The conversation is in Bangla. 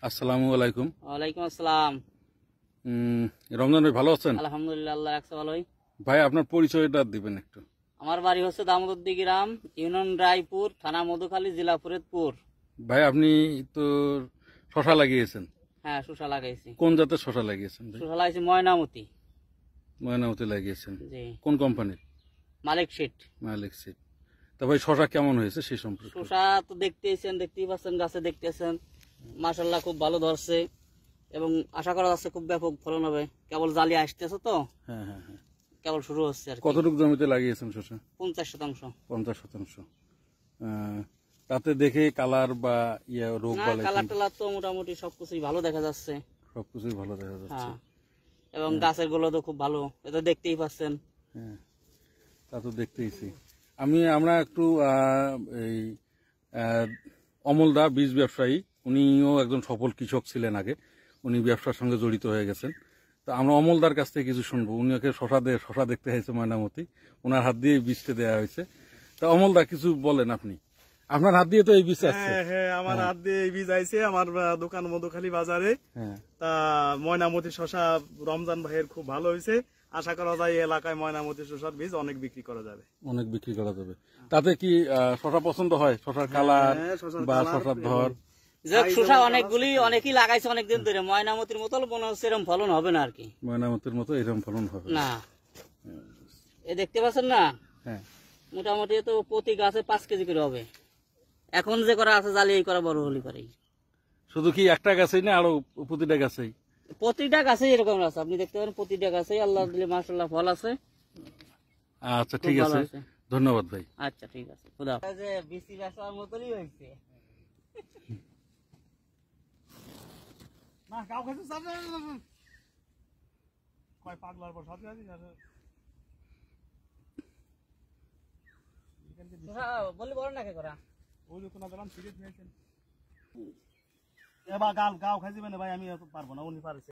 আসসালামু আলাইকুম। ওয়ালাইকুম আসসালাম। রমজান ভাই ভালো আছেন? আলহামদুলিল্লাহ, আল্লাহ রাখছে ভালোই। ভাই আপনার পরিচয়টা দিবেন একটু। আমার বাড়ি হচ্ছে দামোদরদি গ্রাম, ইউনিয়ন রায়পুর, থানা মধুখালী, জেলা ফরিদপুর। ভাই আপনি তো শশা লাগিয়েছেন, হ্যাঁ, শসা লাগাইছি। কোন জাতের শশা লাগিয়েছেন ভাই? শসা লাগাইছি ময়নামতি। ময়নামতি লাগিয়েছেন, জি, কোন কোম্পানির? মালিক শীট। মালিক সিড। তা ভাই শশা কেমন হয়েছে সেই সম্পর্কে? শসা তো দেখতেই পাচ্ছেন, গাছে দেখতেছেন, মাশাআল্লাহ খুব ভালো ধরছে এবং আশা করা যাচ্ছে খুব ব্যাপক ফলন হবে। কেবল জালি আসতেছে তো, হ্যাঁ হ্যাঁ হ্যাঁ। কেবল শুরু হচ্ছে আর কি। কতটুকু জমিতে লাগিয়েছেন শশা? 50%। 50%। তাতে দেখে কালার বা রোগ না, বালাই কালার টালার তো মোটামুটি সবকিছুই ভালো দেখা যাচ্ছে। সবকিছুই ভালো দেখা যাচ্ছে। হ্যাঁ, এবং গাছের গুলো তো খুব ভালো, এটা দেখতেই পাচ্ছেন। হ্যাঁ, তা তো দেখতেইছি। আমরা একটু এই অমলদা বীজ ব্যবসায়ী, উনিও একজন সফল কৃষক ছিলেন আগে, উনি ব্যবসার সঙ্গে জড়িত হয়ে গেছেন। তো আমরা অমলদার কাছ থেকে কিছু শুনবো। উনি ওকে শশা দেখতে হয়েছে ময়নামতি, ওনার হাত দিয়ে বীজটা দেওয়া হয়েছে। তা অমলদা কিছু বলেন আপনি, আপনার হাত দিয়ে তো এই বীজ আসছে। হ্যাঁ, আমার হাত দিয়ে এই বীজ আইছে আমার দোকান মধুখালী বাজারে। হ্যাঁ, তা ময়নামতি শশা রমজান ভাইয়ের খুব ভালো হয়েছে। আশা করা যায় এই এলাকায় ময়নামতি শশার বীজ অনেক বিক্রি করা যাবে। অনেক বিক্রি করা যাবে। তাতে কি শশা পছন্দ হয়? শশার কালার বা শশার ধর? শসা অনেকেই লাগাইছে অনেকদিন ধরে, ময়নামতির মতো মনে হচ্ছে এরকম ফলন হবে না আর কি। ময়নামতির মতো এরকম ফলন হবে না, এ দেখতে পাচ্ছেন না, হ্যাঁ, মোটামুটি তো প্রতি গাছে 5 কেজি করে হবে। এখন যে করা আছে জালি, এই করা বড় হলি করে। শুধু কি একটা গাছেই না আরো প্রতিটা গাছেই? প্রতিটা গাছেই এরকম আছে, আপনি দেখতে পারেন, প্রতিটা গাছেই আল্লাহ দিলে মাশাআল্লাহ ফল আছে। আচ্ছা ঠিক আছে, ধন্যবাদ ভাই। আচ্ছা ঠিক আছে, খুদা হাফেজ। বিসি গাছার মতই হয়েছে। না গাও খাইতে চাপ কয় পাগলার পর সাথে আছি বলি বড় নাকি করা ওই লোক না দিলাম সিরিয়াস নিয়েছেন। এবার গাও খাইছিবেন ভাই, আমি পারবো না, উনি পারছে।